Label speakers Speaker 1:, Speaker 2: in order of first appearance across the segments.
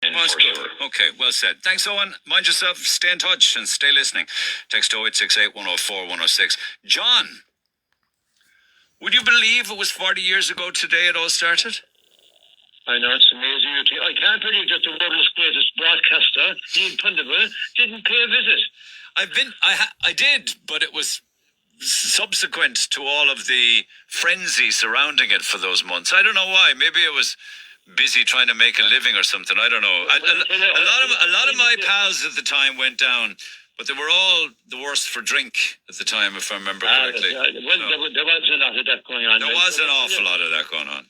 Speaker 1: Well,
Speaker 2: for
Speaker 1: good.
Speaker 2: sure.
Speaker 1: Okay, well said. Thanks, Owen. Mind yourself, stay in touch and stay listening. Text 0868 104 106. John, would you believe it was 40 years ago today it all started?
Speaker 3: I know, it's amazing. I can't believe that the world's greatest broadcaster, Neil Prendeville, didn't pay a visit.
Speaker 1: I did, but it was subsequent to all of the frenzy surrounding it for those months. I don't know why. Maybe it was busy trying to make a living or something. I don't know. A lot of my pals at the time went down, but they were all the worse for drink at the time, if I remember correctly.
Speaker 3: Well, there was a lot of that going on.
Speaker 1: There was an awful lot of that going on.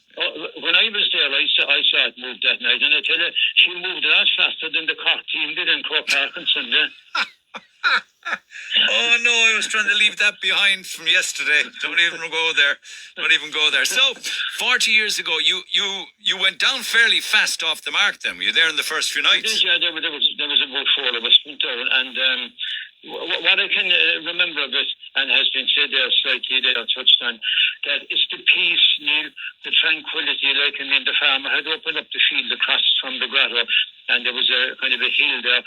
Speaker 3: When I was there, I saw it move that night, and I tell you, she moved a lot faster than the Cork team did in Cork Park on Sunday.
Speaker 1: Oh no, I was trying to leave that behind from yesterday. Don't even go there. So, 40 years ago, you went down fairly fast off the mark then. Were you there in the first few nights?
Speaker 3: Yeah, there was about 4 of us went down, and what I can remember of it, and has been said there slightly, they touched on, that it's the peace, Neil, the tranquility, the farmer had opened up the field across from the Grotto, and there was a kind of a hill there.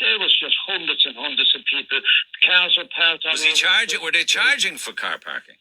Speaker 3: There was just hundreds and hundreds of people. Cars were parked.
Speaker 1: Were they charging for car parking?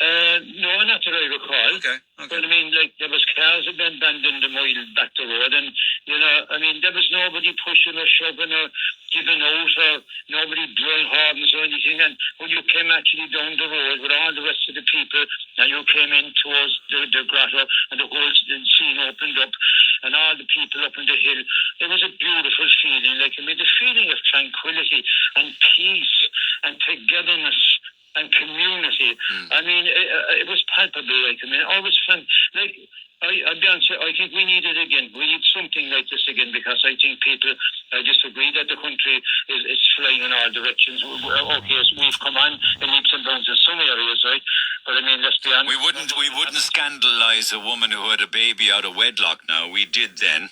Speaker 3: No, not that I recall.
Speaker 1: Okay.
Speaker 3: But I mean, there was cars that been abandoned a mile back the road, and there was nobody pushing or shoving or giving out, or nobody blowing horns or anything. And when you came actually down the road with all the rest of the people, and you came in towards the grotto, and the whole scene opened up, and all the people up on the hill, it was a beautiful feeling. The feeling of tranquility and peace and togetherness and community. I mean, it was palpable. Always fun. I'll be honest, I think we need it again. We need something like this again, because I think people disagree that the country is flying in all directions. Okay, so we've come on in leaps and bounds in some areas, right? But I mean, let's be honest.
Speaker 1: We wouldn't scandalise a woman who had a baby out of wedlock now. We did then.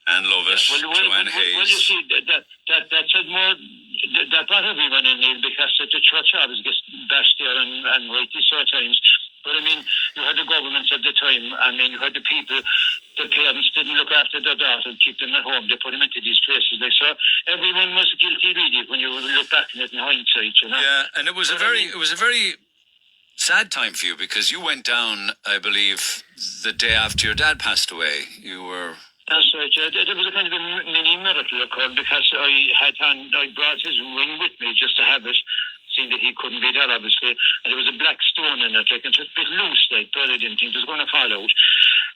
Speaker 1: And love it, Joanne Hayes.
Speaker 3: Well, you see, that's more. That not everyone in Neil, because the church always gets bashed there and rightly so at times. But I mean, you had the governments at the time. I mean, you had the people. The parents didn't look after their daughter and keep them at home. They put them into these places. So everyone was guilty, really, when you look back on it in hindsight.
Speaker 1: Yeah, and it was a very sad time for you, because you went down, I believe, the day after your dad passed away. You were.
Speaker 3: That's right. There was a kind of a mini miracle occurred, because I brought his ring with me just to have it, seeing that he couldn't be there, obviously. And there was a black stone in it, and it was a bit loose, but I didn't think it was going to fall out.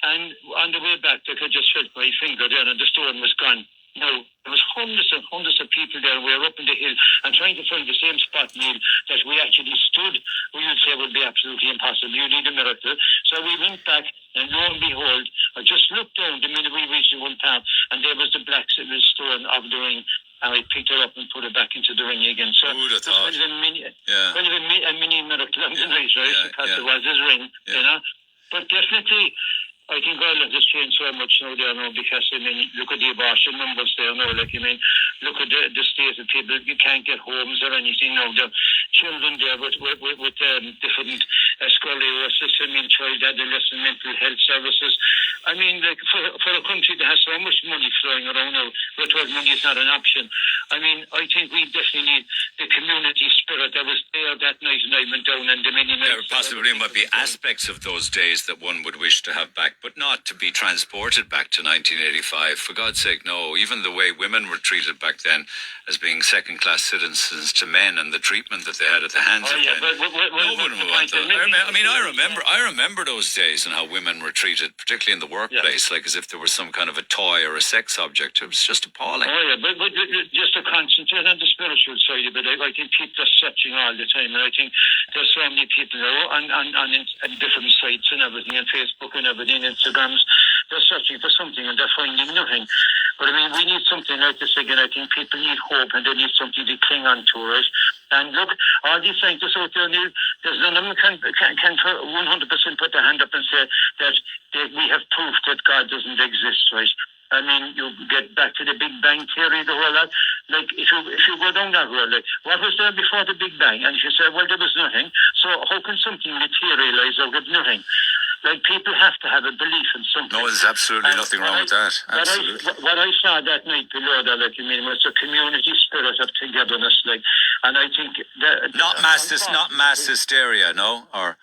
Speaker 3: And on the way back, I just felt my finger there, and the stone was gone. No, there was hundreds and hundreds of people there. We were up in the hill and trying to find the same spot, Neil, that we actually stood. We would say would be absolutely impossible. You need a miracle. So we went back, and lo and behold, I just looked down the minute we reached the one path, and there was the black stone of the ring. And I picked it up and put it back into the ring again. So
Speaker 1: it was kind
Speaker 3: of a mini miracle on the night, right? Because it was his ring, But definitely, I think Ireland has changed so much now there now, because look at the abortion numbers there now. Look at the state of people. You can't get homes or anything now. The children there with different scoliosis, child adolescent mental health services. I mean, for a country that has so much money flowing around now, where money is not an option. I mean, I think we definitely need the community spirit that was there that night, and I went down, and the many nights.
Speaker 1: There possibly might be aspects of those days that one would wish to have back, but not to be transported back to 1985. For God's sake, no. Even the way women were treated back then as being second-class citizens to men, and the treatment that they had at the hands of men. No one would want that. I remember those days and how women were treated, particularly in the workplace, like as if there was some kind of a toy or a sex object. It was just appalling.
Speaker 3: But just to concentrate on the spiritual side of it, I think people are searching all the time, and I think there's so many people now on different sites and everything, and Facebook and everything, Instagrams, they're searching for something and they're finding nothing. But I mean, we need something like this again. I think people need hope, and they need something to cling on to, right? And look, all these scientists out there, Neil, there's none of them can 100% put their hand up and say that we have proof that God doesn't exist, right? I mean, you get back to the Big Bang theory, the whole lot. Like, if you go down that road, like, what was there before the Big Bang? And if you say, well, there was nothing. So how can something materialize out of nothing? like people have to have a belief in something.
Speaker 1: No, there's absolutely nothing wrong with that. Absolutely.
Speaker 3: What I saw that night below that, like, I mean, was a community spirit of togetherness, like, and I think that
Speaker 1: Not mass hysteria, no? Or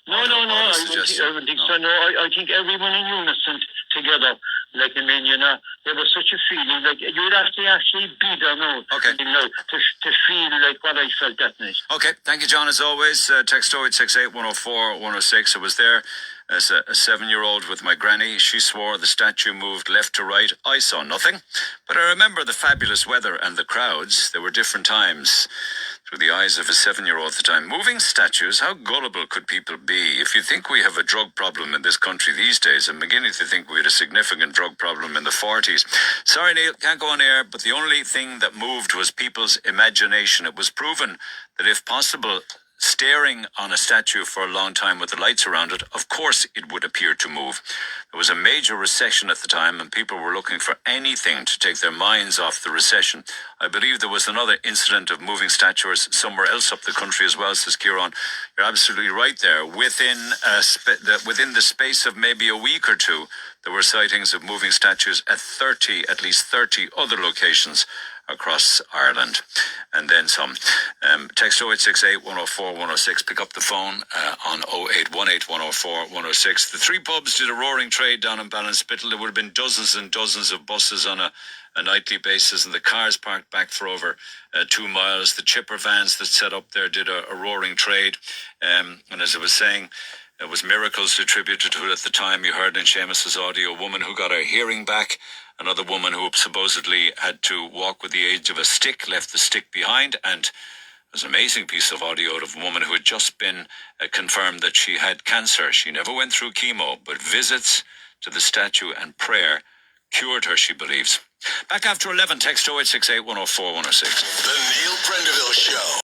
Speaker 3: no. I don't think so. No, I think everyone in unison together. Like, I mean, you know, there was such a feeling, like, you'd have to actually be there now,
Speaker 1: Okay.
Speaker 3: you know, to feel like what I felt that night.
Speaker 1: Okay, thank you, John, as always. Text 0868 104 106. I was there as a 7-year-old with my granny. She swore the statue moved left to right. I saw nothing, but I remember the fabulous weather and the crowds. There were different times. Through the eyes of a 7-year-old at the time. Moving statues, how gullible could people be? If you think we have a drug problem in this country these days, I'm beginning to think we had a significant drug problem in the 40s. Sorry, Neil, can't go on air, but the only thing that moved was people's imagination. It was proven that if possible, staring on a statue for a long time with the lights around it, of course it would appear to move. There was a major recession at the time and people were looking for anything to take their minds off the recession. I believe there was another incident of moving statues somewhere else up the country as well, says Kieran. You're absolutely right there. Within the space of maybe a week or two, there were sightings of moving statues at least 30 other locations across Ireland, and then some. Text 0868 104 106. Pick up the phone on 0818 104 106. The three pubs did a roaring trade down in Ballinspittle. There would have been dozens and dozens of buses on a nightly basis, and the cars parked back for over 2 miles. The chipper vans that set up there did a roaring trade, and as I was saying, there was miracles attributed to it at the time. You heard in Seamus's audio a woman who got her hearing back, another woman who supposedly had to walk with the aid of a stick, left the stick behind, and there's an amazing piece of audio of a woman who had just been confirmed that she had cancer. She never went through chemo, but visits to the statue and prayer cured her, she believes. Back after 11, text 0868 104 106.
Speaker 2: The Neil Prendeville Show.